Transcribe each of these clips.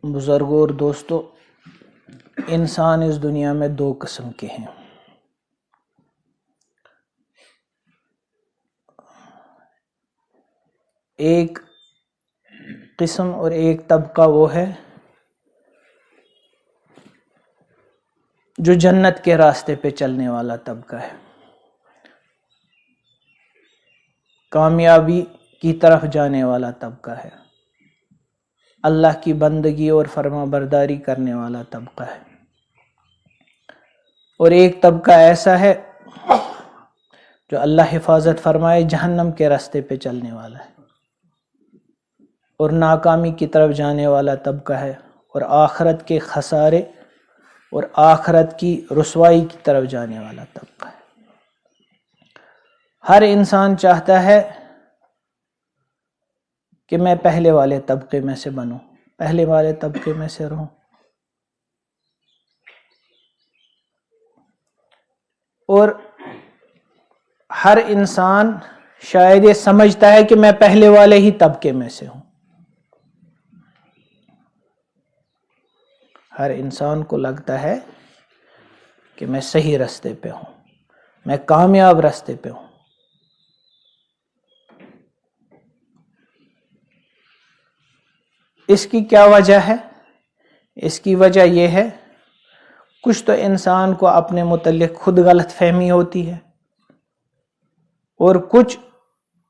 بزرگوں اور دوستو، انسان اس دنیا میں دو قسم کے ہیں۔ ایک قسم اور ایک طبقہ وہ ہے جو جنت کے راستے پہ چلنے والا طبقہ ہے، کامیابی کی طرف جانے والا طبقہ ہے، اللہ کی بندگی اور فرما برداری کرنے والا طبقہ ہے۔ اور ایک طبقہ ایسا ہے جو اللہ حفاظت فرمائے جہنم کے راستے پہ چلنے والا ہے اور ناکامی کی طرف جانے والا طبقہ ہے، اور آخرت کے خسارے اور آخرت کی رسوائی کی طرف جانے والا طبقہ ہے۔ ہر انسان چاہتا ہے کہ میں پہلے والے طبقے میں سے بنوں، پہلے والے طبقے میں سے رہوں، اور ہر انسان شاید یہ سمجھتا ہے کہ میں پہلے والے ہی طبقے میں سے ہوں۔ ہر انسان کو لگتا ہے کہ میں صحیح راستے پہ ہوں، میں کامیاب راستے پہ ہوں۔ اس کی کیا وجہ ہے؟ اس کی وجہ یہ ہے، کچھ تو انسان کو اپنے متعلق خود غلط فہمی ہوتی ہے، اور کچھ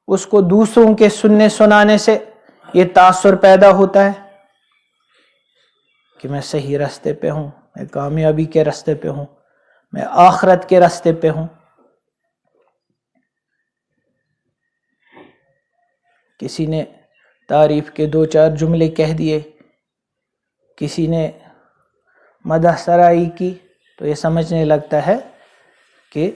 اس کو دوسروں کے سننے سنانے سے یہ تاثر پیدا ہوتا ہے کہ میں صحیح راستے پہ ہوں، میں کامیابی کے راستے پہ ہوں، میں آخرت کے راستے پہ ہوں۔ کسی نے تعریف کے دو چار جملے کہہ دیے، کسی نے مدح سرائی کی، تو یہ سمجھنے لگتا ہے کہ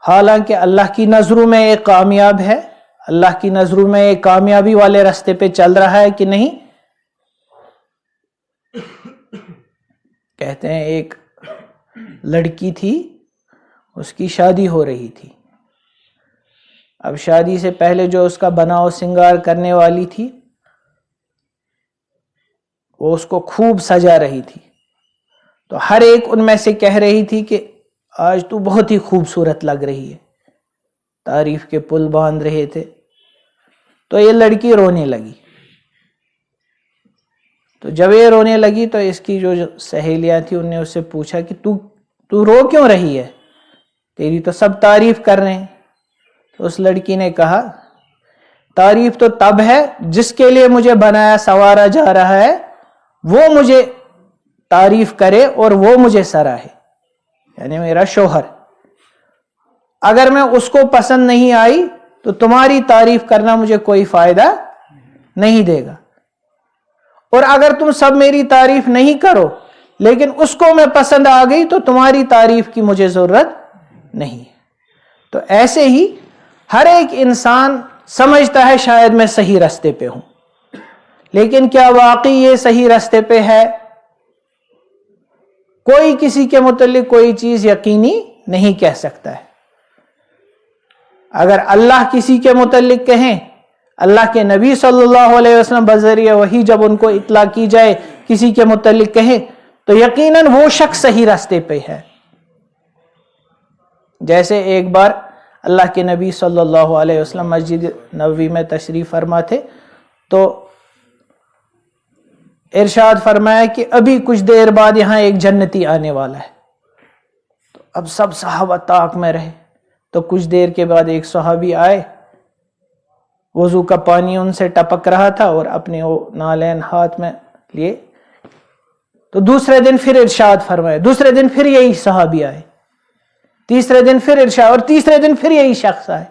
حالانکہ اللہ کی نظروں میں یہ کامیاب ہے، اللہ کی نظروں میں یہ کامیابی والے راستے پہ چل رہا ہے کہ نہیں۔ کہتے ہیں ایک لڑکی تھی، اس کی شادی ہو رہی تھی۔ اب شادی سے پہلے جو اس کا بناؤ سنگار کرنے والی تھی، وہ اس کو خوب سجا رہی تھی، تو ہر ایک ان میں سے کہہ رہی تھی کہ آج تو بہت ہی خوبصورت لگ رہی ہے، تعریف کے پل باندھ رہے تھے۔ تو یہ لڑکی رونے لگی، تو جب یہ رونے لگی تو اس کی جو سہیلیاں تھیں انہوں نے اس سے پوچھا کہ تو رو کیوں رہی ہے، تیری تو سب تعریف کر رہے ہیں۔ تو اس لڑکی نے کہا، تعریف تو تب ہے جس کے لیے مجھے بنایا سنوارا جا رہا ہے وہ مجھے تعریف کرے اور وہ مجھے سراہے، یعنی میرا شوہر۔ اگر میں اس کو پسند نہیں آئی تو تمہاری تعریف کرنا مجھے کوئی فائدہ نہیں دے گا، اور اگر تم سب میری تعریف نہیں کرو لیکن اس کو میں پسند آ گئی تو تمہاری تعریف کی مجھے ضرورت نہیں۔ تو ایسے ہی ہر ایک انسان سمجھتا ہے شاید میں صحیح راستے پہ ہوں، لیکن کیا واقعی یہ صحیح راستے پہ ہے؟ کوئی کسی کے متعلق کوئی چیز یقینی نہیں کہہ سکتا ہے۔ اگر اللہ کسی کے متعلق کہیں، اللہ کے نبی صلی اللہ علیہ وسلم بذریعہ وحی جب ان کو اطلاع کی جائے کسی کے متعلق کہیں تو یقیناً وہ شخص صحیح راستے پہ ہے۔ جیسے ایک بار اللہ کے نبی صلی اللہ علیہ وسلم مسجد نبوی میں تشریف فرما تھے، تو ارشاد فرمایا کہ ابھی کچھ دیر بعد یہاں ایک جنتی آنے والا ہے۔ تو اب سب صحابہ طاق میں رہے، تو کچھ دیر کے بعد ایک صحابی آئے، وضو کا پانی ان سے ٹپک رہا تھا اور اپنے وہ نالین ہاتھ میں لیے، تو دوسرے دن پھر ارشاد فرمایا، دوسرے دن پھر یہی صحابی آئے، تیسرے دن پھر ارشاد، اور تیسرے دن پھر یہی شخص آئے۔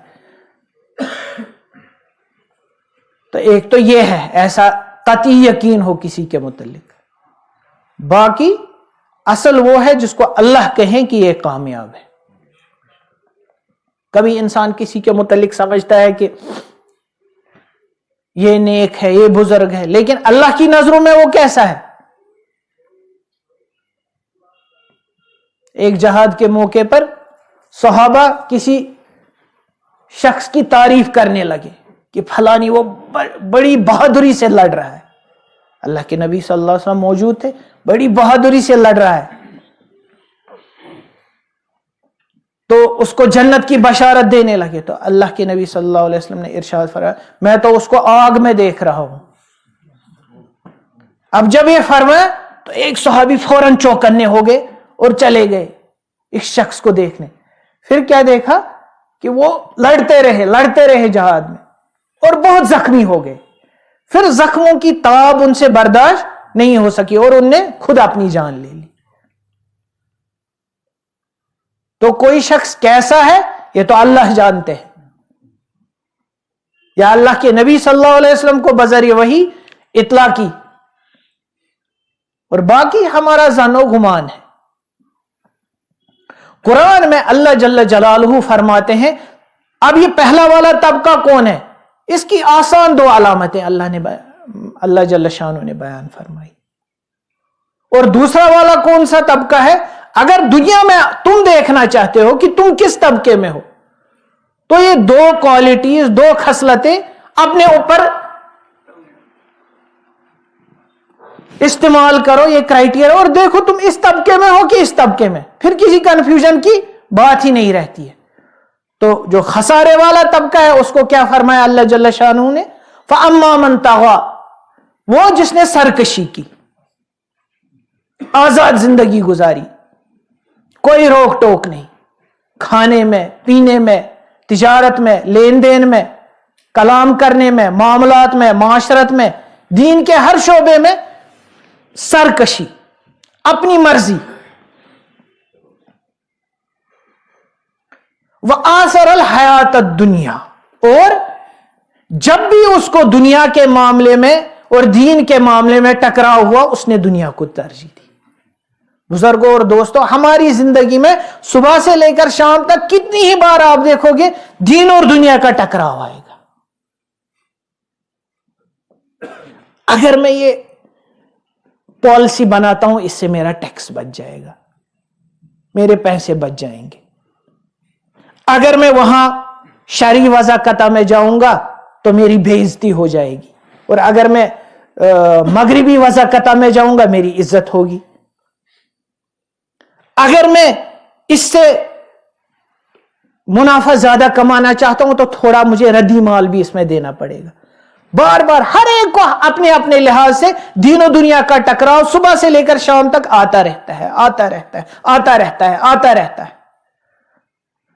تو ایک تو یہ ہے ایسا قطعی یقین ہو کسی کے متعلق، باقی اصل وہ ہے جس کو اللہ کہیں کہ یہ کامیاب ہے۔ کبھی انسان کسی کے متعلق سمجھتا ہے کہ یہ نیک ہے، یہ بزرگ ہے، لیکن اللہ کی نظروں میں وہ کیسا ہے؟ ایک جہاد کے موقع پر صحابہ کسی شخص کی تعریف کرنے لگے کہ فلانی وہ بڑی بہادری سے لڑ رہا ہے. اللہ کے نبی صلی اللہ علیہ وسلم موجود تھے, بڑی بہادری سے لڑ رہا ہے. تو اس کو جنت کی بشارت دینے لگے تو اللہ کے نبی صلی اللہ علیہ وسلم نے ارشاد فرمایا میں تو اس کو آگ میں دیکھ رہا ہوں. اب جب یہ فرمایا تو ایک صحابی فوراً چوکنے ہو گئے اور چلے گئے اس شخص کو دیکھنے. پھر کیا دیکھا کہ وہ لڑتے رہے جہاد میں اور بہت زخمی ہو گئے. پھر زخموں کی تاب ان سے برداشت نہیں ہو سکی اور ان نے خود اپنی جان لے لی. تو کوئی شخص کیسا ہے یہ تو اللہ جانتے ہیں, یا اللہ کے نبی صلی اللہ علیہ وسلم کو بذریعہ وحی اطلاع کی, اور باقی ہمارا ظن و گمان ہے. قرآن میں اللہ جل جلالہ فرماتے ہیں, اب یہ پہلا والا طبقہ کون ہے, اس کی آسان دو علامتیں اللہ جل شانہ نے بیان فرمائی. اور دوسرا والا کون سا طبقہ ہے, اگر دنیا میں تم دیکھنا چاہتے ہو کہ تم کس طبقے میں ہو تو یہ دو کوالٹیز, دو خصلتیں اپنے اوپر استعمال کرو, یہ کرائیٹیریا, اور دیکھو تم اس طبقے میں ہو کہ اس طبقے میں, پھر کسی کنفیوژن کی بات ہی نہیں رہتی ہے. تو جو خسارے والا طبقہ ہے اس کو کیا فرمایا اللہ جل شانہ نے, فَأَمَّا مَن طَغَىٰ, وہ جس نے سرکشی کی, آزاد زندگی گزاری, کوئی روک ٹوک نہیں, کھانے میں, پینے میں, تجارت میں, لین دین میں, کلام کرنے میں, معاملات میں, معاشرت میں, دین کے ہر شعبے میں سرکشی, اپنی مرضی. وَآثَرَ الْحَيَاةَ الدُّنْيَا, اور جب بھی اس کو دنیا کے معاملے میں اور دین کے معاملے میں ٹکراؤ ہوا اس نے دنیا کو ترجیح دی. بزرگوں اور دوستوں, ہماری زندگی میں صبح سے لے کر شام تک کتنی ہی بار آپ دیکھو گے دین اور دنیا کا ٹکراؤ آئے گا. اگر میں یہ پالیسی بناتا ہوں اس سے میرا ٹیکس بچ جائے گا, میرے پیسے بچ جائیں گے. اگر میں وہاں شرعی وضاقتہ میں جاؤں گا تو میری بے عزتی ہو جائے گی, اور اگر میں مغربی وضاقتہ میں جاؤں گا میری عزت ہوگی. اگر میں اس سے منافع زیادہ کمانا چاہتا ہوں تو تھوڑا مجھے ردی مال بھی اس میں دینا پڑے گا. بار بار ہر ایک کو اپنے اپنے لحاظ سے دین و دنیا کا ٹکراؤ صبح سے لے کر شام تک آتا رہتا ہے, آتا رہتا ہے, آتا رہتا ہے, آتا رہتا ہے.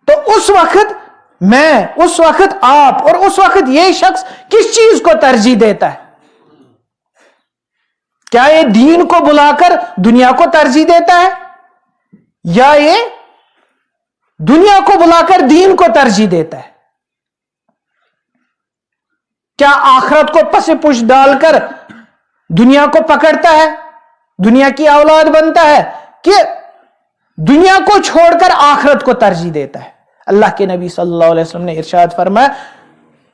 تو اس وقت میں, اس وقت آپ, اور اس وقت یہ شخص کس چیز کو ترجیح دیتا ہے؟ کیا یہ دین کو بلا کر دنیا کو ترجیح دیتا ہے, یا یہ دنیا کو بلا کر دین کو ترجیح دیتا ہے؟ کیا آخرت کو پس پش ڈال کر دنیا کو پکڑتا ہے, دنیا کی اولاد بنتا ہے, کہ دنیا کو چھوڑ کر آخرت کو ترجیح دیتا ہے؟ اللہ کے نبی صلی اللہ علیہ وسلم نے ارشاد فرمایا,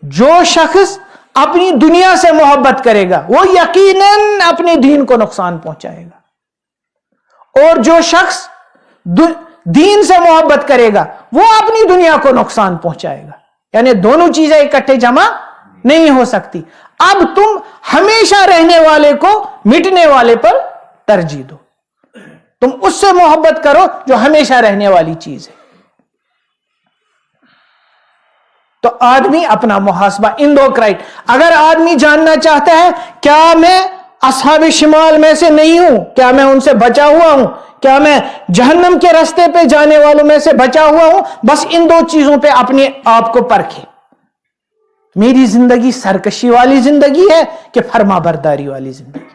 جو شخص اپنی دنیا سے محبت کرے گا وہ یقیناً اپنے دین کو نقصان پہنچائے گا, اور جو شخص دین سے محبت کرے گا وہ اپنی دنیا کو نقصان پہنچائے گا. یعنی دونوں چیزیں اکٹھے جمع نہیں ہو سکتی. اب تم ہمیشہ رہنے والے کو مٹنے والے پر ترجیح دو, تم اس سے محبت کرو جو ہمیشہ رہنے والی چیز ہے. تو آدمی اپنا محاسبہ ان دو اگر آدمی جاننا چاہتا ہے کیا میں اصحاب شمال میں سے نہیں ہوں, کیا میں ان سے بچا ہوا ہوں, کیا میں جہنم کے راستے پہ جانے والوں میں سے بچا ہوا ہوں, بس ان دو چیزوں پہ اپنے آپ کو پرکھے. میری زندگی سرکشی والی زندگی ہے کہ فرما برداری والی زندگی؟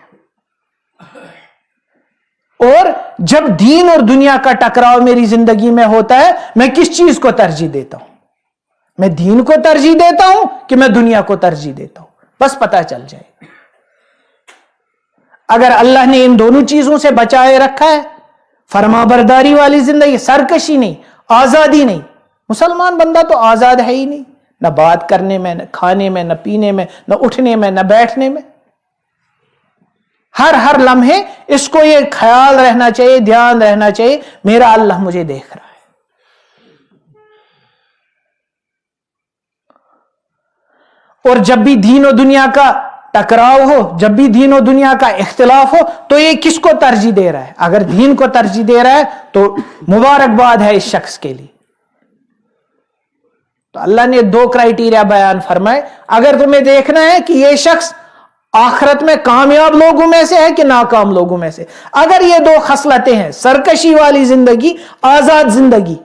اور جب دین اور دنیا کا ٹکراؤ میری زندگی میں ہوتا ہے میں کس چیز کو ترجیح دیتا ہوں؟ میں دین کو ترجیح دیتا ہوں کہ میں دنیا کو ترجیح دیتا ہوں؟ بس پتہ چل جائے. اگر اللہ نے ان دونوں چیزوں سے بچائے رکھا ہے, فرما برداری والی زندگی, سرکشی نہیں, آزادی نہیں. مسلمان بندہ تو آزاد ہے ہی نہیں, نہ بات کرنے میں, نہ کھانے میں, نہ پینے میں, نہ اٹھنے میں, نہ بیٹھنے میں. ہر لمحے اس کو یہ خیال رہنا چاہیے, دھیان رہنا چاہیے, میرا اللہ مجھے دیکھ رہا ہے. اور جب بھی دین و دنیا کا ٹکراؤ ہو، جب بھی دین و دنیا کا اختلاف ہو، تو یہ کس کو ترجیح دے رہا ہے؟ اگر دین کو ترجیح دے رہا ہے تو مبارکباد ہے اس شخص کے لیے۔ تو اللہ نے 2 کرائیٹیریا بیان فرمائے، اگر تمہیں دیکھنا ہے کہ یہ شخص آخرت میں کامیاب لوگوں میں سے ہے کہ ناکام لوگوں میں سے، اگر یہ 2 خصلتیں ہیں، سرکشی والی زندگی، آزاد زندگی،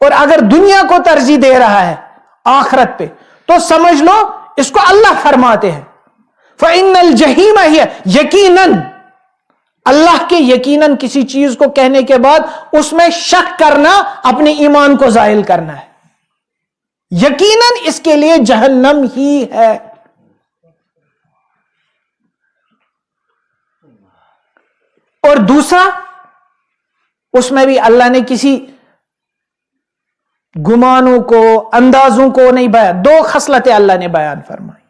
اور اگر دنیا کو ترجیح دے رہا ہے آخرت پہ، تو سمجھ لو اس کو اللہ فرماتے ہیں فَإِنَّ الْجَحِيمَ هِيَ، یقیناً اللہ کے یقیناً کسی چیز کو کہنے کے بعد اس میں شک کرنا اپنے ایمان کو زائل کرنا ہے، یقیناً اس کے لیے جہنم ہی ہے۔ اور دوسرا، اس میں بھی اللہ نے کسی گمانوں کو، اندازوں کو نہیں بیان، 2 خصلتیں اللہ نے بیان فرمائی۔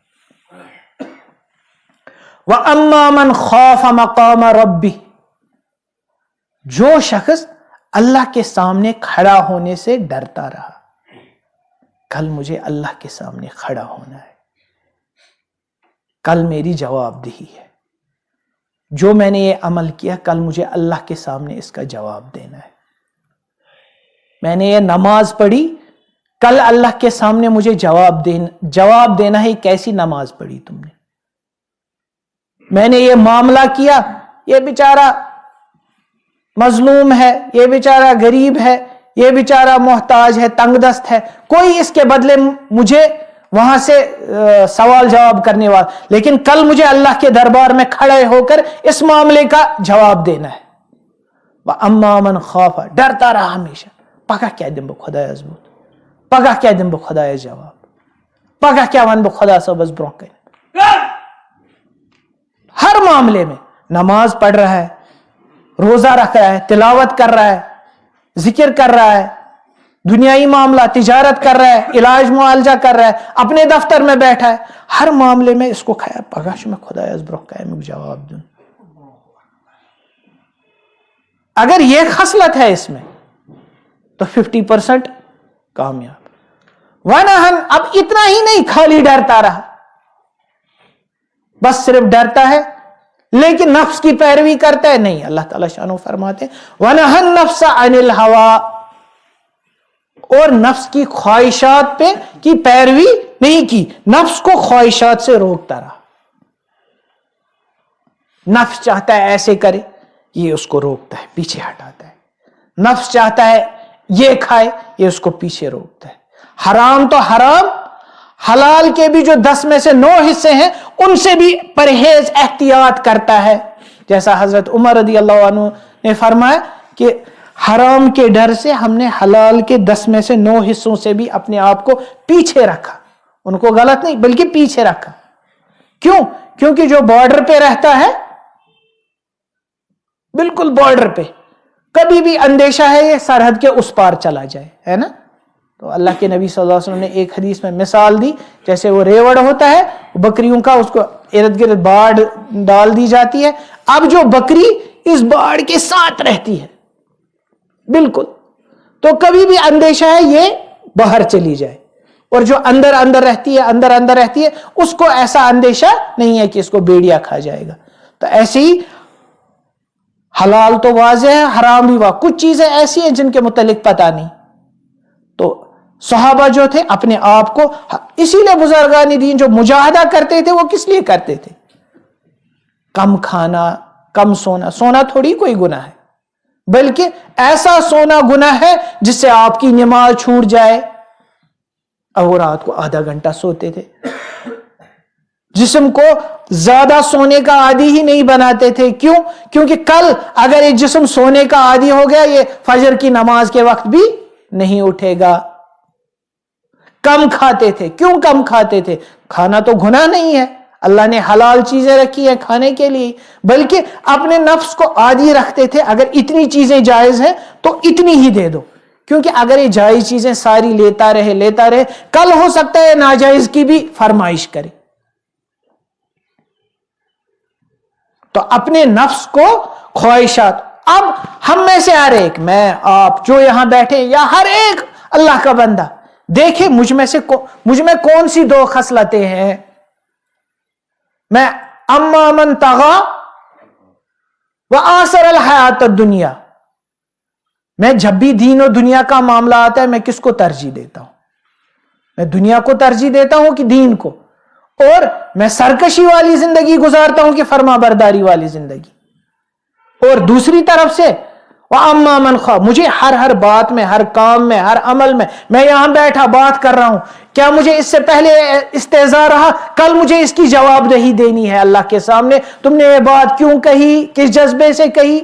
وَأَمَّا مَنْ خَافَ مَقَامَ رَبِّهِ، جو شخص اللہ کے سامنے کھڑا ہونے سے ڈرتا رہا، کل مجھے اللہ کے سامنے کھڑا ہونا ہے، کل میری جواب دہی ہے، جو میں نے یہ عمل کیا کل مجھے اللہ کے سامنے اس کا جواب دینا ہے، میں نے یہ نماز پڑھی کل اللہ کے سامنے مجھے جواب دینا ہے، کیسی نماز پڑھی تم نے، میں نے یہ معاملہ کیا، یہ بیچارہ مظلوم ہے، یہ بیچارہ غریب ہے، یہ بیچارہ محتاج ہے، تنگ دست ہے، کوئی اس کے بدلے مجھے وہاں سے سوال جواب کرنے والا، لیکن کل مجھے اللہ کے دربار میں کھڑے ہو کر اس معاملے کا جواب دینا ہے۔ وَأَمَّا مَنْ خَافَ، ڈرتا رہا ہمیشہ، پگہ کیا دن بہ خدایس عزت، پگہ کیا دن بہ خدایس جواب، پگہ کیا ون بہ خدا صبس برونہ کن۔ ہر معاملے میں نماز پڑھ رہا ہے، روزہ رکھ رہا ہے، تلاوت کر رہا ہے، ذکر کر رہا ہے، دنیائی معاملہ تجارت کر رہا ہے، علاج معالجہ کر رہا ہے، اپنے دفتر میں بیٹھا ہے، ہر معاملے میں اس کو خیر پگہ میں خدا از برونہ قائم جواب دوں۔ اگر یہ خصلت ہے اس میں تو 50% کامیاب۔ وَنَهَنْ، اب اتنا ہی نہیں خالی ڈرتا رہا، بس صرف ڈرتا ہے لیکن نفس کی پیروی کرتا ہے نہیں، اللہ تعالیٰ شانو فرماتے ہیں وَنَهَا النَّفْسَ عَنِ الْهَوَىٰ، اور نفس کی خواہشات پہ کی پیروی نہیں کی، نفس کو خواہشات سے روکتا رہا، نفس چاہتا ہے ایسے کرے، یہ اس کو روکتا ہے، پیچھے ہٹاتا ہے، نفس چاہتا ہے یہ کھائے، یہ اس کو پیچھے روکتا ہے، حرام تو حرام، حلال کے بھی جو 10 میں سے 9 حصے ہیں ان سے بھی پرہیز احتیاط کرتا ہے، جیسا حضرت عمر رضی اللہ عنہ نے فرمایا کہ حرام کے ڈر سے ہم نے حلال کے 10 میں سے 9 حصوں سے بھی اپنے آپ کو پیچھے رکھا، ان کو غلط نہیں بلکہ پیچھے رکھا۔ کیوں؟ کیونکہ جو بارڈر پہ رہتا ہے، بالکل بارڈر پہ، کبھی بھی اندیشہ ہے یہ سرحد کے اس پار چلا جائے، ہے نا؟ تو اللہ کے نبی صلی اللہ علیہ وسلم نے ایک حدیث میں مثال دی، جیسے وہ ریوڑ ہوتا ہے بکریوں کا، اس کو ارد گرد باڑ ڈال دی جاتی ہے، اب جو بکری اس باڑ کے ساتھ رہتی ہے بالکل، تو کبھی بھی اندیشہ ہے یہ باہر چلی جائے، اور جو اندر اندر رہتی ہے، اندر اندر رہتی ہے، اس کو ایسا اندیشہ نہیں ہے کہ اس کو بیڑیا کھا جائے گا۔ تو ایسے ہی حلال تو واضح ہے، حرام بھی واضح، کچھ چیزیں ایسی ہیں جن کے متعلق پتہ نہیں۔ تو صحابہ جو تھے اپنے آپ کو، اسی لیے بزرگان دین جو مجاہدہ کرتے تھے وہ کس لیے کرتے تھے؟ کم کھانا، کم سونا، سونا تھوڑی کوئی گناہ ہے، بلکہ ایسا سونا گناہ ہے جس سے آپ کی نماز چھوٹ جائے۔ اب وہ رات کو آدھا گھنٹہ سوتے تھے، جسم کو زیادہ سونے کا عادی ہی نہیں بناتے تھے، کیوں؟ کیونکہ کل اگر یہ جسم سونے کا عادی ہو گیا یہ فجر کی نماز کے وقت بھی نہیں اٹھے گا۔ کم کھاتے تھے، کیوں کم کھاتے تھے؟ کھانا تو گناہ نہیں ہے، اللہ نے حلال چیزیں رکھی ہیں کھانے کے لیے، بلکہ اپنے نفس کو عادی رکھتے تھے اگر اتنی چیزیں جائز ہیں تو اتنی ہی دے دو، کیونکہ اگر یہ جائز چیزیں ساری لیتا رہے کل ہو سکتا ہے ناجائز کی بھی فرمائش کرے۔ تو اپنے نفس کو خواہشات، اب ہم میں سے ہر ایک، میں آپ جو یہاں بیٹھے یا ہر ایک اللہ کا بندہ، دیکھیں مجھ میں کون سی دو خصلتیں ہیں. میں اما من طغى وآثر الحیات الدنیا، میں جب بھی دین و دنیا کا معاملہ آتا ہے میں کس کو ترجیح دیتا ہوں؟ میں دنیا کو ترجیح دیتا ہوں کہ دین کو؟ اور میں سرکشی والی زندگی گزارتا ہوں کہ فرما برداری والی زندگی؟ اور دوسری طرف سے وَأَمَّا مَنْ خَافَ، مجھے ہر بات میں، ہر کام میں، ہر عمل میں یہاں بیٹھا بات کر رہا ہوں، کیا مجھے اس سے پہلے استہزاء رہا؟ کل مجھے اس کی جواب دہی دینی ہے اللہ کے سامنے. تم نے یہ بات کیوں کہی؟ کس جذبے سے کہی؟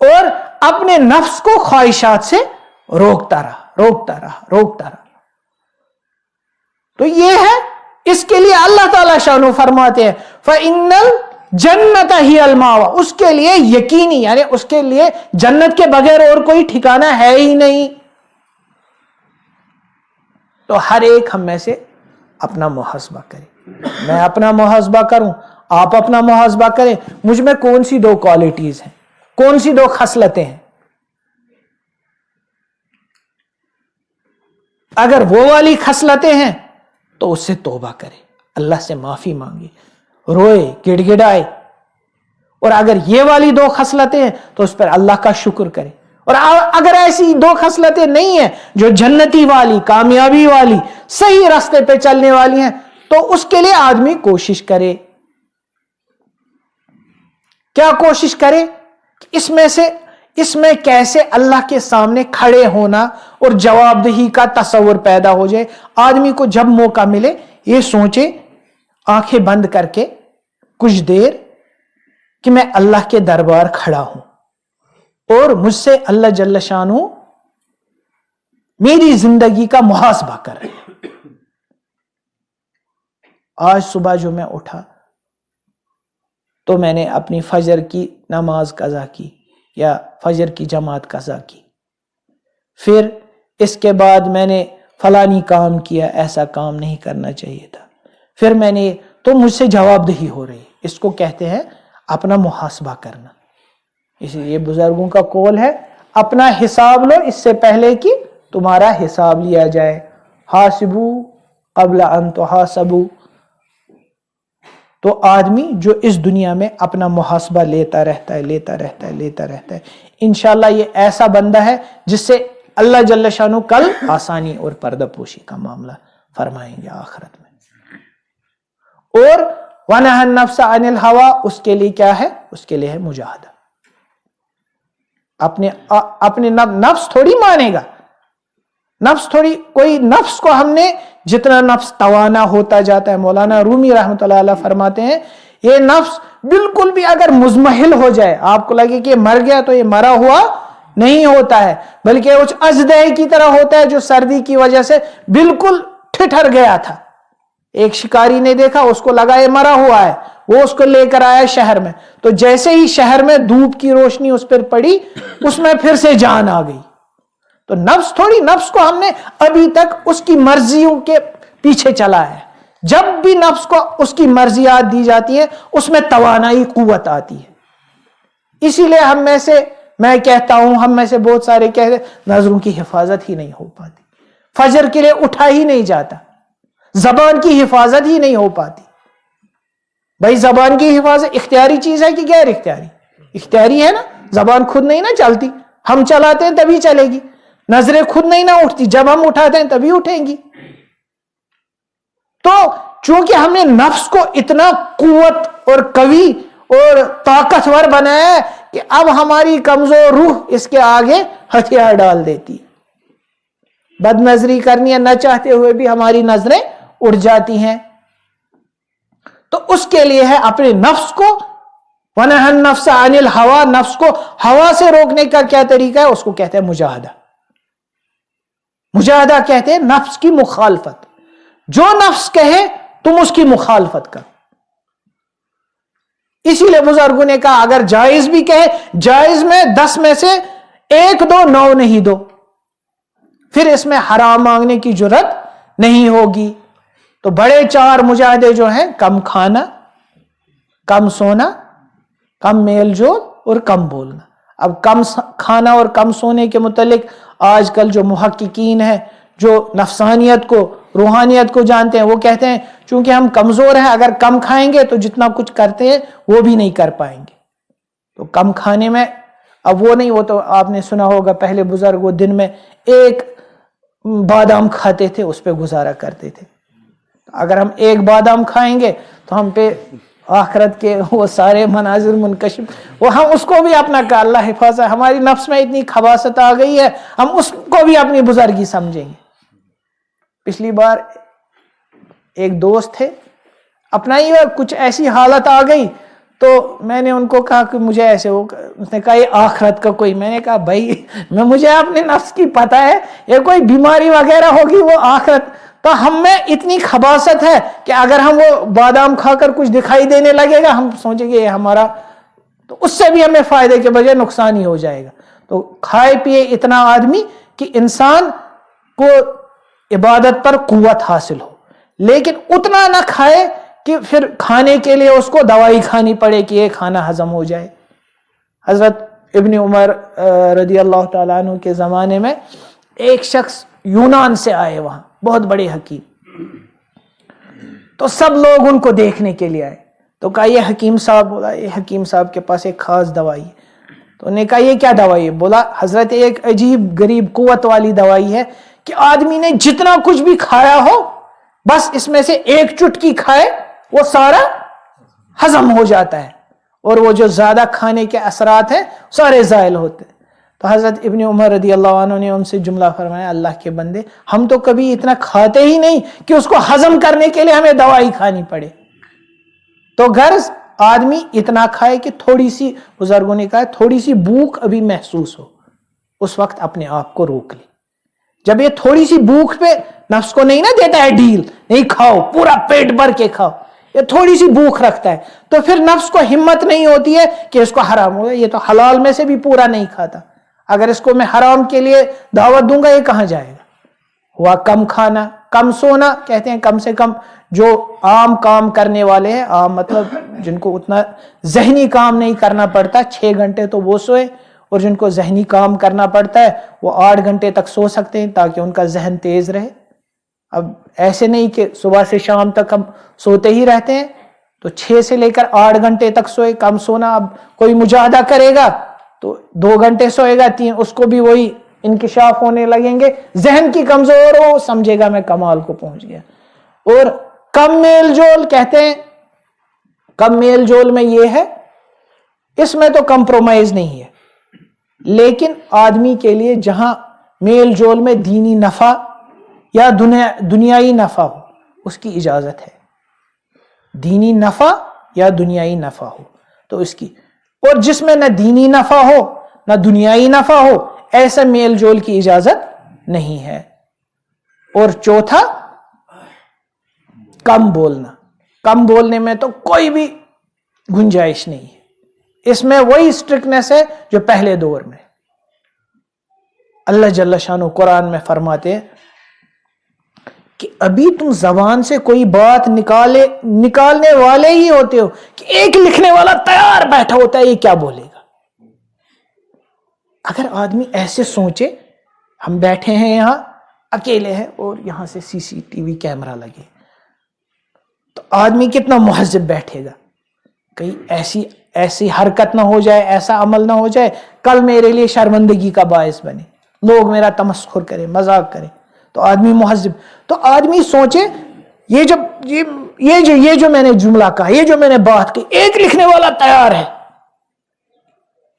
اور اپنے نفس کو خواہشات سے روکتا رہا. تو یہ ہے، اس کے لیے اللہ تعالیٰ شانو فرماتے ہیں فَإِنَّ الْجَنَّةَ هِيَ الْمَأْوَىٰ، اس کے لیے یقینی، یعنی اس کے لیے جنت کے بغیر اور کوئی ٹھکانہ ہے ہی نہیں. تو ہر ایک ہم میں سے اپنا محاسبہ کرے، میں اپنا محاسبہ کروں، آپ اپنا محاسبہ کریں. مجھ میں کون سی دو کوالٹیز ہیں، کون سی دو خصلتیں ہیں؟ اگر وہ والی خصلتیں ہیں تو اس سے توبہ کرے، اللہ سے معافی مانگے، روئے، گڑ گڑائے. اور اگر یہ والی دو خصلتیں ہیں تو اس پر اللہ کا شکر کرے. اور اگر ایسی دو خصلتیں نہیں ہیں جو جنتی والی، کامیابی والی، صحیح راستے پہ چلنے والی ہیں، تو اس کے لیے آدمی کوشش کرے. کیا کوشش کرے؟ اس میں کیسے اللہ کے سامنے کھڑے ہونا اور جواب دہی کا تصور پیدا ہو جائے. آدمی کو جب موقع ملے یہ سوچے، آنکھیں بند کر کے کچھ دیر، کہ میں اللہ کے دربار کھڑا ہوں اور مجھ سے اللہ جل شانہ میری زندگی کا محاسبہ کر رہے ہیں. آج صبح جو میں اٹھا تو میں نے اپنی فجر کی نماز قضا کی یا فجر کی جماعت قضا کی. پھر اس کے بعد میں نے فلانی کام کیا، ایسا کام نہیں کرنا چاہیے تھا. پھر میں نے، تو مجھ سے جواب دہی ہو رہی. اس کو کہتے ہیں اپنا محاسبہ کرنا. اس لیے بزرگوں کا قول ہے اپنا حساب لو اس سے پہلے کہ تمہارا حساب لیا جائے. حاسبو قبل ان تحاسبو. تو آدمی جو اس دنیا میں اپنا محاسبہ لیتا رہتا ہے، انشاءاللہ یہ ایسا بندہ ہے جس سے اللہ جل شانہ کل آسانی اور پردہ پوشی کا معاملہ فرمائیں گے آخرت میں. اور وَنَهَى النَّفْسَ عَنِ الْهَوَىٰ، اس کے لیے کیا ہے؟ اس کے لیے ہے مجاہدہ. اپنے نفس تھوڑی مانے گا، کوئی نفس کو ہم نے جتنا نفس توانا ہوتا جاتا ہے. مولانا رومی رحمۃ اللہ علیہ فرماتے ہیں یہ نفس بالکل بھی اگر مزمحل ہو جائے، آپ کو لگے کہ مر گیا، تو یہ مرا ہوا نہیں ہوتا ہے، بلکہ وہ اژدہے کی طرح ہوتا ہے جو سردی کی وجہ سے بالکل ٹھٹر گیا تھا. ایک شکاری نے دیکھا، اس کو لگا یہ مرا ہوا ہے، وہ اس کو لے کر آیا شہر میں. تو جیسے ہی شہر میں دھوپ کی روشنی اس پر پڑی، اس میں پھر سے جان آ گئی. تو نفس کو ہم نے ابھی تک اس کی مرضیوں کے پیچھے چلا ہے. جب بھی نفس کو اس کی مرضیات دی جاتی ہیں اس میں توانائی، قوت آتی ہے. اسی لیے میں کہتا ہوں، ہم میں سے بہت سارے کہتے ہیں نظروں کی حفاظت ہی نہیں ہو پاتی، فجر کے لیے اٹھا ہی نہیں جاتا، زبان کی حفاظت ہی نہیں ہو پاتی. بھائی زبان کی حفاظت اختیاری چیز ہے کہ غیر اختیاری؟ اختیاری ہے نا. زبان خود نہیں نا چلتی، ہم چلاتے ہیں تبھی چلے گی. نظریں خود نہیں نہ اٹھتی، جب ہم اٹھاتے ہیں تبھی اٹھیں گی. تو چونکہ ہم نے نفس کو اتنا قوت اور قوی اور طاقتور بنایا ہے کہ اب ہماری کمزور روح اس کے آگے ہتھیار ڈال دیتی. بد نظری کرنی ہے نہ چاہتے ہوئے بھی ہماری نظریں اڑ جاتی ہیں. تو اس کے لیے ہے اپنے نفس کو وَنَهَى النَّفْسَ عَنِ الْهَوَىٰ، نفس کو ہوا سے روکنے کا کیا طریقہ ہے؟ اس کو کہتے ہیں مجاہدہ. مجاہدہ کہتے ہیں نفس کی مخالفت. جو نفس کہے تم اس کی مخالفت کرو. اسی لیے بزرگوں نے کہا اگر جائز بھی کہے، جائز میں 10 میں سے 1 دو، 9 نہیں دو، پھر اس میں حرام مانگنے کی جرت نہیں ہوگی. تو بڑے 4 مجاہدے جو ہیں، کم کھانا، کم سونا، کم میل جول اور کم بولنا. اب کم کھانا اور کم سونے کے متعلق آج کل جو محققین ہیں، جو نفسانیت کو، روحانیت کو جانتے ہیں، وہ کہتے ہیں چونکہ ہم کمزور ہیں، اگر کم کھائیں گے تو جتنا کچھ کرتے ہیں وہ بھی نہیں کر پائیں گے. تو کم کھانے میں اب وہ نہیں، وہ تو آپ نے سنا ہوگا پہلے بزرگ وہ دن میں ایک بادام کھاتے تھے، اس پہ گزارا کرتے تھے. اگر ہم ایک بادام کھائیں گے تو ہم پہ آخرت کے وہ سارے مناظر منکشف، وہ ہم اس کو بھی اپنا کا اللہ حفاظت، ہماری نفس میں اتنی خباثت آ گئی ہے، ہم اس کو بھی اپنی بزرگی سمجھیں گے. پچھلی بار ایک دوست تھے، اپنا ہی کچھ ایسی حالت آ گئی تو میں نے ان کو کہا کہ مجھے ایسے ہو، اس نے کہا یہ آخرت کا کوئی، میں نے کہا بھائی مجھے اپنے نفس کی پتہ ہے، یہ کوئی بیماری وغیرہ ہوگی وہ آخرت. تو ہم میں اتنی خباثت ہے کہ اگر ہم وہ بادام کھا کر کچھ دکھائی دینے لگے گا، ہم سوچیں گے یہ ہمارا، تو اس سے بھی ہمیں فائدے کے بجائے نقصان ہی ہو جائے گا. تو کھائے پیے اتنا آدمی کہ انسان کو عبادت پر قوت حاصل ہو، لیکن اتنا نہ کھائے کہ پھر کھانے کے لیے اس کو دوائی کھانی پڑے کہ یہ کھانا ہضم ہو جائے. حضرت ابن عمر رضی اللہ تعالیٰ عنہ کے زمانے میں ایک شخص یونان سے آئے، وہاں بہت بڑے حکیم، تو سب لوگ ان کو دیکھنے کے لیے آئے. تو کہا یہ حکیم صاحب، بولا یہ حکیم صاحب کے پاس ایک خاص دوائی ہے. تو انہوں نے کہا یہ کیا دوائی ہے؟ بولا حضرت ایک عجیب غریب قوت والی دوائی ہے کہ آدمی نے جتنا کچھ بھی کھایا ہو، بس اس میں سے ایک چٹکی کھائے وہ سارا ہضم ہو جاتا ہے، اور وہ جو زیادہ کھانے کے اثرات ہیں سارے زائل ہوتے ہیں. تو حضرت ابن عمر رضی اللہ عنہ نے ان سے جملہ فرمایا، اللہ کے بندے، ہم تو کبھی اتنا کھاتے ہی نہیں کہ اس کو ہضم کرنے کے لیے ہمیں دوائی کھانی پڑے. تو غرض آدمی اتنا کھائے کہ تھوڑی سی، بزرگوں نے کہا تھوڑی سی بھوک ابھی محسوس ہو، اس وقت اپنے آپ کو روک لے. جب یہ تھوڑی سی بھوک پہ نفس کو نہیں نہ دیتا ہے ڈھیل، نہیں کھاؤ پورا پیٹ بھر کے کھاؤ، یہ تھوڑی سی بھوک رکھتا ہے، تو پھر نفس کو ہمت نہیں ہوتی ہے کہ اس کو حرام ہوگا، یہ تو حلال میں سے بھی پورا نہیں کھاتا، اگر اس کو میں حرام کے لیے دعوت دوں گا یہ کہاں جائے گا. ہوا کم کھانا، کم سونا. کہتے ہیں کم سے کم جو عام کام کرنے والے ہیں، عام مطلب جن کو اتنا ذہنی کام نہیں کرنا پڑتا، 6 گھنٹے تو وہ سوئے، اور جن کو ذہنی کام کرنا پڑتا ہے وہ 8 گھنٹے تک سو سکتے ہیں تاکہ ان کا ذہن تیز رہے. اب ایسے نہیں کہ صبح سے شام تک ہم سوتے ہی رہتے ہیں، تو 6 سے لے کر 8 گھنٹے تک سوئے. کم سونا، اب کوئی مجاہدہ کرے گا تو 2 گھنٹے سوئے گا، 3، اس کو بھی وہی انکشاف ہونے لگیں گے، ذہن کی کمزور ہو سمجھے گا میں کمال کو پہنچ گیا. اور کم میل جول، کہتے ہیں کم میل جول میں یہ ہے، اس میں تو کمپرومائز نہیں ہے، لیکن آدمی کے لیے جہاں میل جول میں دینی نفع یا دنیائی نفع ہو اس کی اجازت ہے. دینی نفع یا دنیائی نفع ہو تو اس کی، اور جس میں نہ دینی نفع ہو نہ دنیائی نفع ہو ایسا میل جول کی اجازت نہیں ہے. اور چوتھا کم بولنا. کم بولنے میں تو کوئی بھی گنجائش نہیں ہے، اس میں وہی اسٹرکٹنیس ہے جو پہلے دور میں. اللہ جل شانہ قرآن میں فرماتے ہیں کہ ابھی تم زبان سے کوئی بات نکالنے والے ہی ہوتے ہو کہ ایک لکھنے والا تیار بیٹھا ہوتا ہے، یہ کیا بولے گا. اگر آدمی ایسے سوچے، ہم بیٹھے ہیں یہاں اکیلے ہیں اور یہاں سے CCTV کیمرہ لگے، تو آدمی کتنا مہذب بیٹھے گا، کہیں ایسی حرکت نہ ہو جائے، ایسا عمل نہ ہو جائے کل میرے لیے شرمندگی کا باعث بنے، لوگ میرا تمسخر کریں، مذاق کریں. تو آدمی مہذب، تو آدمی سوچے یہ جو میں نے جملہ کہا، یہ جو میں نے بات کی، ایک لکھنے والا تیار ہے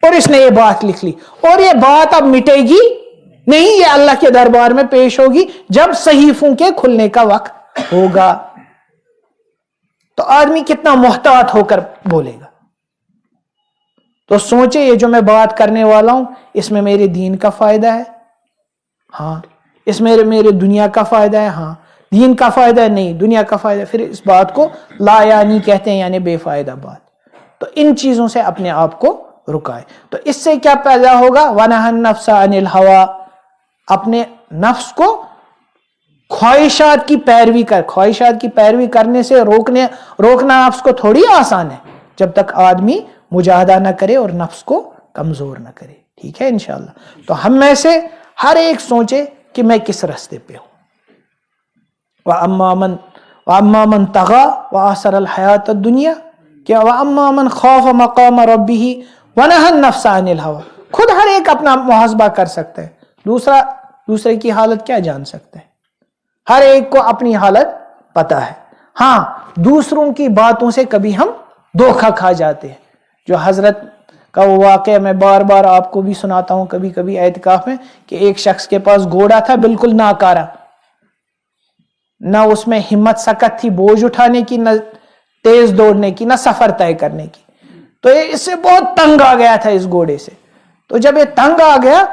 اور اس نے یہ بات لکھ لی، اور یہ بات اب مٹے گی نہیں، یہ اللہ کے دربار میں پیش ہوگی جب صحیفوں کے کھلنے کا وقت ہوگا. تو آدمی کتنا محتاط ہو کر بولے گا. تو سوچے یہ جو میں بات کرنے والا ہوں اس میں میرے دین کا فائدہ ہے، ہاں. اس میں میرے دنیا کا فائدہ ہے، ہاں. دین کا فائدہ ہے، نہیں. دنیا کا فائدہ ہے، پھر اس بات کو لا یعنی کہتے ہیں، یعنی بے فائدہ بات. تو ان چیزوں سے اپنے آپ کو رکائے. تو اس سے کیا پیدا ہوگا؟ وَنَهَا النَّفْسَ عَنِ الْهَوَىٰ، اپنے نفس کو خواہشات کی پیروی کرنے سے روکنا نفس کو تھوڑی آسان ہے، جب تک آدمی مجاہدہ نہ کرے اور نفس کو کمزور نہ کرے. ٹھیک ہے انشاءاللہ. تو ہم میں سے ہر ایک سوچے کہ میں کس راستے پہ ہوں. وَأَمَّا مَنْ طَغَى وَآثَرَ الْحَيَاةَ الدُّنْيَا کیا وَأَمَّا مَنْ خَافَ مَقَامَ رَبِّهِ وَنَهَى النَّفْسَ عَنِ الْهَوَىٰ. خود ہر ایک اپنا محاسبہ کر سکتا ہے. دوسرے کی حالت کیا جان سکتا ہے؟ ہر ایک کو اپنی حالت پتا ہے. ہاں دوسروں کی باتوں سے کبھی ہم دھوکہ کھا جاتے ہیں. جو حضرت کا وہ واقعہ میں بار بار آپ کو بھی سناتا ہوں کبھی کبھی اعتکاف میں، کہ ایک شخص کے پاس گھوڑا تھا بالکل ناکارہ، نہ اس میں ہمت سکت تھی بوجھ اٹھانے کی، نہ تیز دوڑنے کی، نہ سفر طے کرنے کی. تو یہ اس سے بہت تنگ آ گیا تھا اس گھوڑے سے. تو جب یہ تنگ آ گیا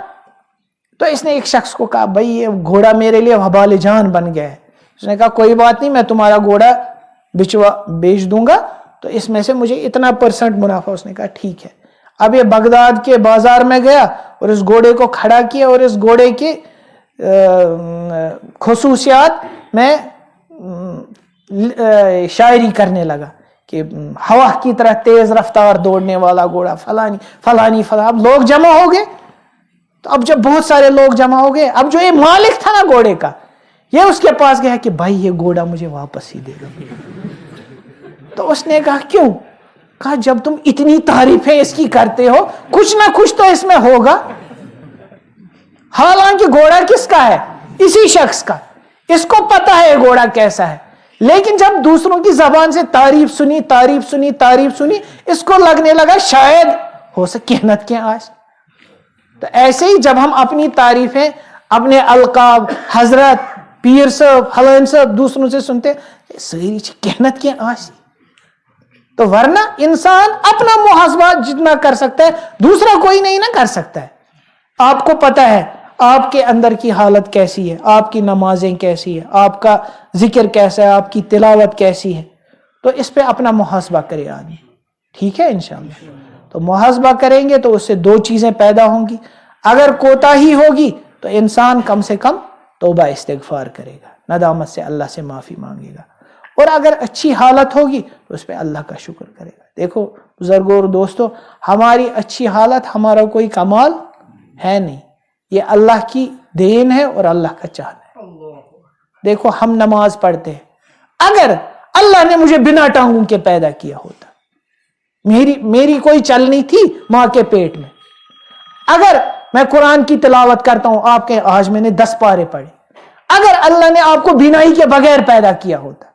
تو اس نے ایک شخص کو کہا بھائی یہ گھوڑا میرے لیے وبال جان بن گیا ہے. اس نے کہا کوئی بات نہیں، میں تمہارا گھوڑا بیچ دوں گا، تو اس میں سے مجھے اتنا % منافع. اس نے کہا ٹھیک ہے. اب یہ بغداد کے بازار میں گیا اور اس گھوڑے کو کھڑا کیا اور اس گھوڑے کی خصوصیات میں شاعری کرنے لگا کہ ہوا کی طرح تیز رفتار دوڑنے والا گھوڑا، فلانی. اب لوگ جمع ہو گئے. تو اب جب بہت سارے لوگ جمع ہو گئے، اب جو یہ مالک تھا نا گھوڑے کا، یہ اس کے پاس گیا کہ بھائی یہ گھوڑا مجھے واپس ہی دے دو. تو اس نے کہا کیوں؟ کہا جب تم اتنی تعریفیں اس کی کرتے ہو، کچھ نہ کچھ تو اس میں ہوگا. حالانکہ گھوڑا کس کا ہے؟ اسی شخص کا. اس کو پتا ہے گھوڑا کیسا ہے، لیکن جب دوسروں کی زبان سے تعریف سنی، اس کو لگنے لگا شاید ہو سکے قیمت کے آج. تو ایسے ہی جب ہم اپنی تعریفیں، اپنے القاب، حضرت، پیر صاحب، فلان صاحب دوسروں سے سنتے، ساری قیمت کے آج. تو ورنہ انسان اپنا محاسبہ جتنا کر سکتا ہے دوسرا کوئی نہیں نہ کر سکتا ہے. آپ کو پتا ہے آپ کے اندر کی حالت کیسی ہے، آپ کی نمازیں کیسی ہے، آپ کا ذکر کیسا ہے، آپ کی تلاوت کیسی ہے. تو اس پہ اپنا محاسبہ کرے آدمی. ٹھیک ہے انشاءاللہ. تو محاسبہ کریں گے تو اس سے 2 چیزیں پیدا ہوں گی. اگر کوتاہی ہوگی تو انسان کم سے کم توبہ استغفار کرے گا، ندامت سے اللہ سے معافی مانگے گا. اور اگر اچھی حالت ہوگی تو اس پہ اللہ کا شکر کرے گا. دیکھو بزرگوں اور دوستو، ہماری اچھی حالت ہمارا کوئی کمال ہے نہیں، یہ اللہ کی دین ہے اور اللہ کا چاہنا ہے. دیکھو ہم نماز پڑھتے ہیں، اگر اللہ نے مجھے بنا ٹانگوں کے پیدا کیا ہوتا، میری کوئی چلنی تھی ماں کے پیٹ میں، اگر میں قرآن کی تلاوت کرتا ہوں، آپ کے آج میں نے 10 پارے پڑھے، اگر اللہ نے آپ کو بینائی کے بغیر پیدا کیا ہوتا،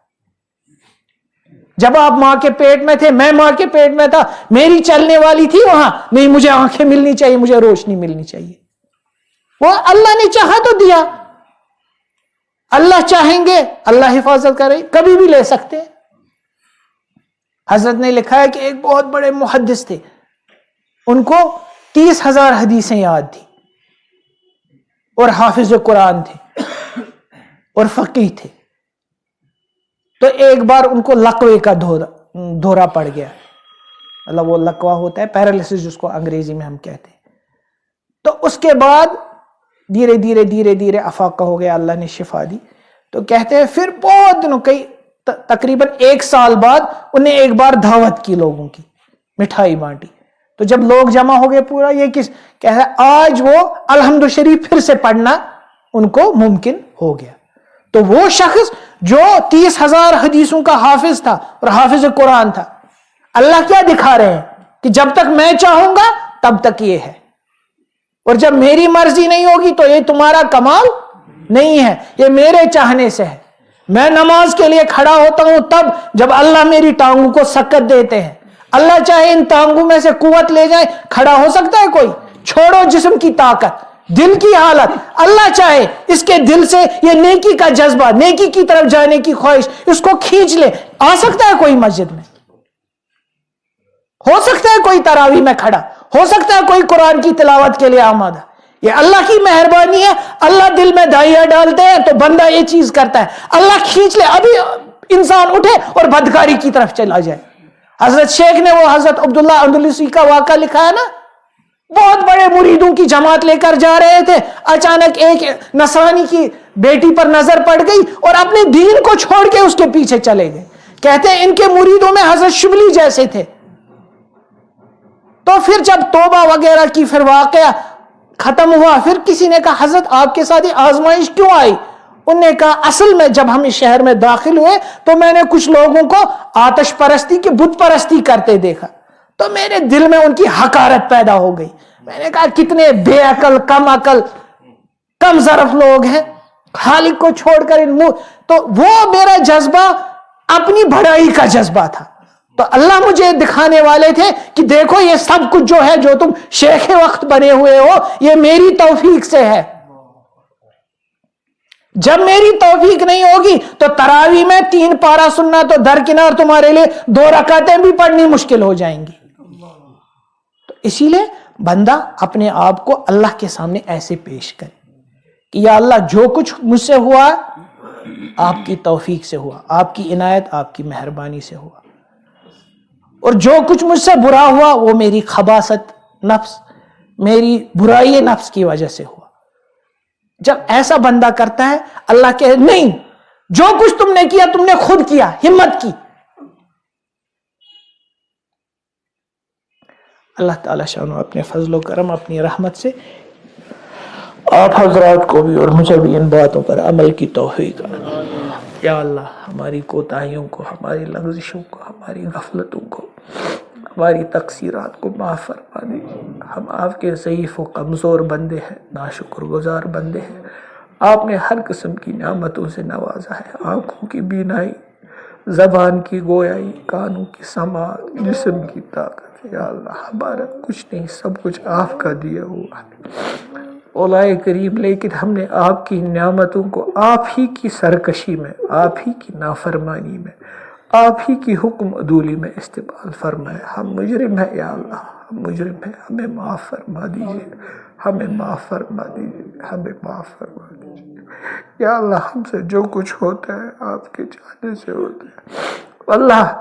جب آپ ماں کے پیٹ میں تھے، میں ماں کے پیٹ میں تھا، میری چلنے والی تھی وہاں، نہیں مجھے آنکھیں ملنی چاہیے، مجھے روشنی ملنی چاہیے، وہ اللہ نے چاہا تو دیا. اللہ چاہیں گے اللہ حفاظت کرے، کبھی بھی لے سکتے. حضرت نے لکھا ہے کہ ایک بہت بڑے محدث تھے، ان کو 30,000 حدیثیں یاد تھی اور حافظ قرآن تھے اور فقیہ تھے. تو ایک بار ان کو لقوے کا دورہ پڑ گیا. مطلب وہ لقوہ ہوتا ہے پیرالیسس جس کو انگریزی میں ہم کہتے ہیں. تو اس کے بعد دھیرے دھیرے افاقہ ہو گیا، اللہ نے شفا دی. تو کہتے ہیں پھر بہت دنوں، تقریباً 1 سال بعد انہیں ایک بار دعوت کی، لوگوں کی مٹھائی بانٹی. تو جب لوگ جمع ہو گئے پورا، یہ کہہ رہا آج وہ الحمد شریف پھر سے پڑھنا ان کو ممکن ہو گیا. تو وہ شخص جو 30,000 حدیثوں کا حافظ تھا اور حافظ قرآن تھا، اللہ کیا دکھا رہے ہیں کہ جب تک میں چاہوں گا تب تک یہ ہے، اور جب میری مرضی نہیں ہوگی تو یہ تمہارا کمال نہیں ہے، یہ میرے چاہنے سے ہے. میں نماز کے لیے کھڑا ہوتا ہوں تب جب اللہ میری ٹانگوں کو سکت دیتے ہیں. اللہ چاہے ان ٹانگوں میں سے قوت لے جائے، کھڑا ہو سکتا ہے کوئی؟ چھوڑو جسم کی طاقت، دل کی حالت، اللہ چاہے اس کے دل سے یہ نیکی کا جذبہ، نیکی کی طرف جانے کی خواہش اس کو کھینچ لے. آ سکتا ہے کوئی مسجد میں، ہو سکتا ہے کوئی تراویح میں کھڑا، ہو سکتا ہے کوئی قرآن کی تلاوت کے لیے آمادہ. یہ اللہ کی مہربانی ہے. اللہ دل میں دائیا ڈالتے ہیں تو بندہ یہ چیز کرتا ہے، اللہ کھینچ لے، ابھی انسان اٹھے اور بدکاری کی طرف چلا جائے. حضرت شیخ نے وہ حضرت عبداللہ اندلسی کا واقعہ لکھا ہے نا، بہت بڑے مریدوں کی جماعت لے کر جا رہے تھے، اچانک ایک نصرانی کی بیٹی پر نظر پڑ گئی اور اپنے دین کو چھوڑ کے اس کے پیچھے چلے گئے. کہتے ہیں ان کے مریدوں میں حضرت شبلی جیسے تھے، تو پھر جب توبہ وغیرہ کی پھر واقعہ ختم ہوا، پھر کسی نے کہا حضرت آپ کے ساتھ یہ آزمائش کیوں آئی؟ انہوں نے کہا اصل میں جب ہم اس شہر میں داخل ہوئے تو میں نے کچھ لوگوں کو آتش پرستی کی بت پرستی کرتے دیکھا، تو میرے دل میں ان کی حقارت پیدا ہو گئی. میں نے کہا کتنے بے عقل، کم عقل، کم ظرف لوگ ہیں، خالق کو چھوڑ کر تو وہ میرا جذبہ اپنی بڑائی کا جذبہ تھا. تو اللہ مجھے دکھانے والے تھے کہ دیکھو یہ سب کچھ جو ہے، جو تم شیخ وقت بنے ہوئے ہو، یہ میری توفیق سے ہے. جب میری توفیق نہیں ہوگی تو تراویح میں 3 پارہ سننا تو درکنار، تمہارے لیے 2 رکعتیں بھی پڑھنی مشکل ہو جائیں گی. تو اسی لیے بندہ اپنے آپ کو اللہ کے سامنے ایسے پیش کرے کہ یا اللہ جو کچھ مجھ سے ہوا آپ کی توفیق سے ہوا، آپ کی عنایت، آپ کی مہربانی سے ہوا، اور جو کچھ مجھ سے برا ہوا وہ میری خباثت نفس، میری برائی نفس کی وجہ سے ہوا. جب ایسا بندہ کرتا ہے، اللہ کہے نہیں، جو کچھ تم نے کیا تم نے خود کیا، ہمت کی. اللہ تعالیٰ شانو اپنے فضل و کرم، اپنی رحمت سے آپ حضرات کو بھی اور مجھے بھی ان باتوں پر عمل کی توفیق. یا اللہ ہماری کوتاہیوں کو، ہماری لغزشوں کو، ہماری غفلتوں کو، ہماری تقصیرات کو معاف فرما دیجیے. ہم آپ کے ضعیف و کمزور بندے ہیں، ناشکر گزار بندے ہیں. آپ نے ہر قسم کی نعمتوں سے نوازا ہے، آنکھوں کی بینائی، زبان کی گویائی، کانوں کی سماعت، جسم کی طاقت. یا اللہ ہمارا کچھ نہیں، سب کچھ آپ کا دیا ہوا ہے اولائے کریم. لیکن ہم نے آپ کی نعمتوں کو آپ ہی کی سرکشی میں، آپ ہی کی نافرمانی میں، آپ ہی کی حکم عدولی میں استعمال فرمائے. ہم مجرم ہیں یا اللہ، ہم مجرم ہیں، ہمیں معاف فرما دیجیے، ہمیں معاف فرما دیجیے، ہمیں معاف فرما دیجیے. یا اللہ ہم سے جو کچھ ہوتا ہے آپ کے جانے سے ہوتا ہے. اللہ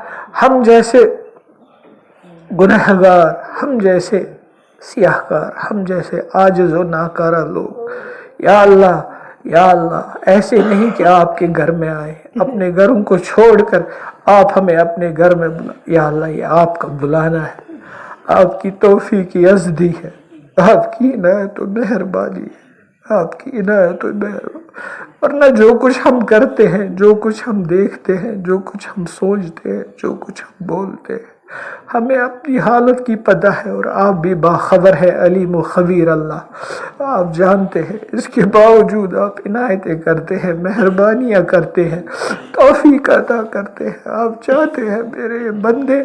ہم جیسے گنہگار، ہم جیسے سیاہ کار، ہم جیسے عاجز و ناکارہ لوگ، یا اللہ یا اللہ ایسے نہیں کہ آپ کے گھر میں آئے، اپنے گھروں کو چھوڑ کر آپ ہمیں اپنے گھر میں بلا. یا اللہ یہ آپ کا بلانا ہے، آپ کی توفیق عزدی ہے، آپ کی عنایت و مہربانی ہے، آپ کی عنایت و مہربانی. ورنہ جو کچھ ہم کرتے ہیں، جو کچھ ہم دیکھتے ہیں، جو کچھ ہم سوچتے ہیں، جو کچھ ہم بولتے ہیں، ہمیں اپنی حالت کی پتہ ہے، اور آپ بھی باخبر ہے، علیم و خبیر. اللہ آپ جانتے ہیں، اس کے باوجود آپ عنایتیں کرتے ہیں، مہربانیاں کرتے ہیں، توفیق عطا کرتے ہیں. آپ چاہتے ہیں میرے بندے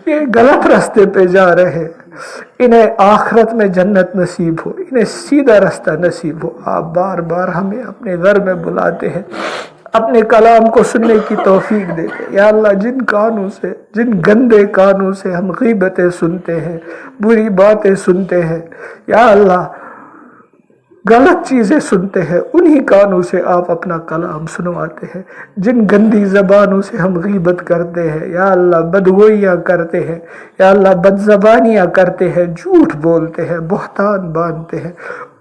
یہ غلط راستے پہ جا رہے ہیں، انہیں آخرت میں جنت نصیب ہو، انہیں سیدھا راستہ نصیب ہو. آپ بار بار ہمیں اپنے گھر میں بلاتے ہیں، اپنے کلام کو سننے کی توفیق دیتے. یا اللہ جن کانوں سے، جن گندے کانوں سے ہم غیبتیں سنتے ہیں، بری باتیں سنتے ہیں، یا اللہ غلط چیزیں سنتے ہیں، انہی کانوں سے آپ اپنا کلام سنواتے ہیں. جن گندی زبانوں سے ہم غیبت کرتے ہیں، یا اللہ بدگوئیاں کرتے ہیں، یا اللہ بد زبانیاں کرتے ہیں، جھوٹ بولتے ہیں، بہتان باندھتے ہیں،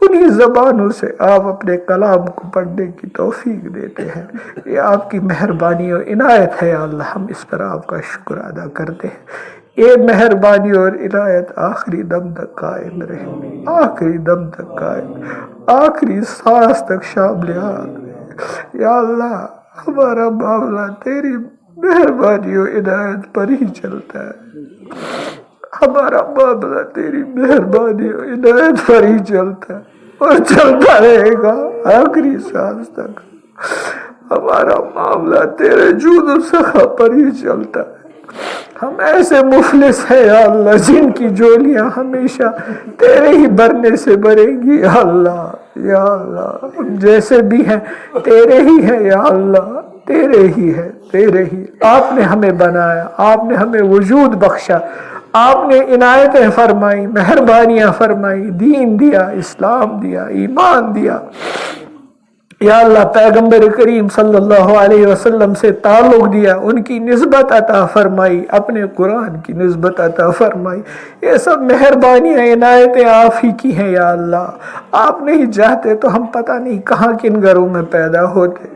انہی زبانوں سے آپ اپنے کلام کو پڑھنے کی توفیق دیتے ہیں. یہ آپ کی مہربانی اور عنایت ہے. یا اللہ ہم اس پر آپ کا شکر ادا کرتے ہیں. یہ مہربانی اور عنایت آخری دم تک قائم رہے، آخری دم تک قائم، آخری سانس تک شامل رہے. یا اللہ ہمارا معاملہ تیری مہربانی اور عنایت پر ہی چلتا ہے، ہمارا معاملہ تیری مہربانی اور عنایت پر ہی چلتا ہے اور چلتا رہے گا آخری سانس تک. ہمارا معاملہ تیرے جود و سخا پر ہی چلتا ہے. ہم ایسے مفلس ہیں یا اللہ جن کی جولیاں ہمیشہ تیرے ہی بھرنے سے بھریں گی. یا اللہ یا اللہ ہم جیسے بھی ہیں تیرے ہی ہیں. یا اللہ تیرے ہی ہے، تیرے ہی. آپ نے ہمیں بنایا، آپ نے ہمیں وجود بخشا، آپ نے عنایتیں فرمائی، مہربانیاں فرمائی، دین دیا، اسلام دیا، ایمان دیا. یا اللہ پیغمبر کریم صلی اللہ علیہ وسلم سے تعلق دیا، ان کی نسبت عطا فرمائی، اپنے قرآن کی نسبت عطا فرمائی۔ یہ سب مہربانیاں عنایتیں آپ ہی کی ہیں یا اللہ۔ آپ نہیں چاہتے تو ہم پتہ نہیں کہاں کن گھروں میں پیدا ہوتے۔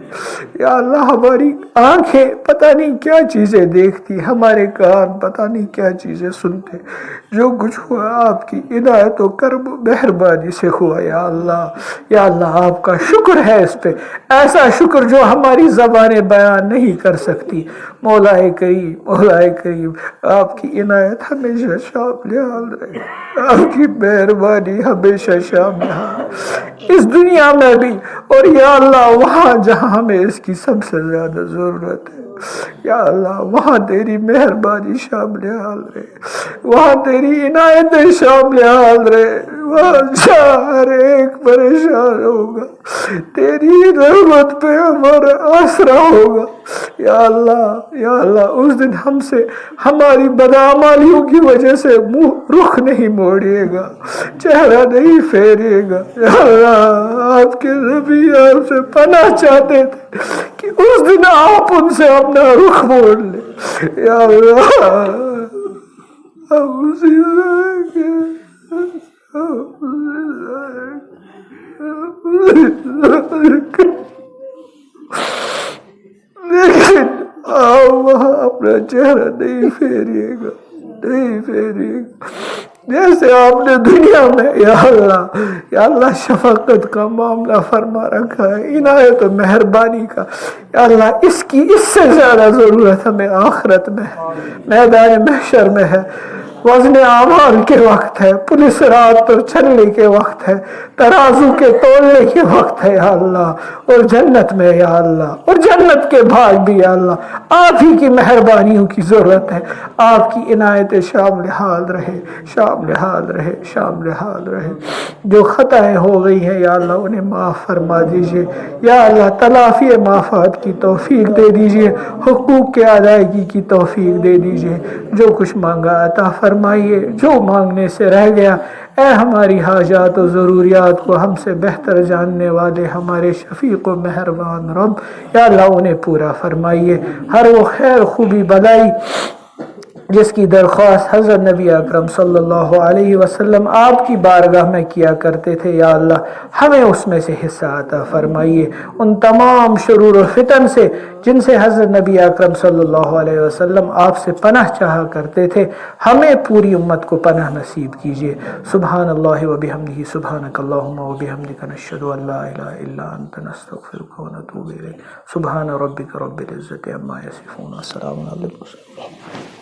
یا اللہ ہماری آنکھیں پتہ نہیں کیا چیزیں دیکھتی، ہمارے کان پتہ نہیں کیا چیزیں سنتے۔ جو کچھ ہوا آپ کی عنایت و کرم و مہربانی سے ہوا یا اللہ۔ یا اللہ آپ کا شکر ہے اس پہ، ایسا شکر جو ہماری زبانیں بیان نہیں کر سکتی۔ مولا کریم، مولا کریم، آپ کی عنایت ہمیشہ شامل حال رہے، آپ کی مہربانی ہمیشہ شامل حال اس دنیا میں بھی، اور یا اللہ وہاں جہاں ہمیں اس کی سب سے زیادہ ضرورت ہے یا اللہ وہاں تیری مہربانی شامل حال رہے، وہاں تیری عنایتیں شامل حال رہے، وہاں ہر ایک پریشان ہوگا، تیری رحمت پہ ہمارا آسرا ہوگا یا اللہ۔ یا اللہ اس دن ہم سے ہماری بدعمالیوں کی وجہ سے رخ نہیں موڑیے گا، چہرہ نہیں پھیریے گا یا اللہ۔ آپ کے نبی آپ سے پناہ چاہتے تھے کہ اس دن آپ ان سے اپنا رخ موڑ لیں یا اللہ۔ لیکن آپ وہاں اپنا چہرہ نہیں پھیریے گا، نہیں پھیریے گا، جیسے آپ نے دنیا میں یا اللہ شفقت کا معاملہ فرما رکھا ہے، عنایت و مہربانی کا یا اللہ، اس سے زیادہ ضرورت ہمیں آخرت میں ہے، میدان محشر میں ہے، وزن اعمال کے وقت ہے، پولیس رات پر چلنے کے وقت ہے، ترازو کے تولنے کے وقت ہے یا اللہ، اور جنت میں یا اللہ، اور جنت کے بعد بھی یا اللہ آپ ہی کی مہربانیوں کی ضرورت ہے۔ آپ کی عنایت شامل حال رہے، شامل حال رہے، شامل حال رہے۔ جو خطائیں ہو گئی ہیں یا اللہ انہیں معاف فرما دیجئے یا اللہ، تلافی معافات کی توفیق دے دیجئے، حقوق کے ادائیگی کی توفیق دے دیجئے، جو کچھ مانگا عطا فرمائیے، جو مانگنے سے رہ گیا اے ہماری حاجات و ضروریات کو ہم سے بہتر جاننے والے ہمارے شفیق و مہربان رب یا اللہ انہیں پورا فرمائیے۔ ہر وہ خیر خوبی بلائی جس کی درخواست حضرت نبی اکرم صلی اللہ علیہ وسلم آپ کی بارگاہ میں کیا کرتے تھے یا اللہ ہمیں اس میں سے حصہ عطا فرمائیے۔ ان تمام شرور و فتن سے جن سے حضرت نبی اکرم صلی اللہ علیہ وسلم آپ سے پناہ چاہا کرتے تھے، ہمیں پوری امت کو پناہ نصیب کیجیے۔ سبحان اللہ و بحمدہ، سبحانک اللہم و بحمدک، نشہد ان لا الہ الا انت، نستغفرک و نتوب الیک۔ سبحان ربک رب العزت عما یصفون، السلام علی المرسلین۔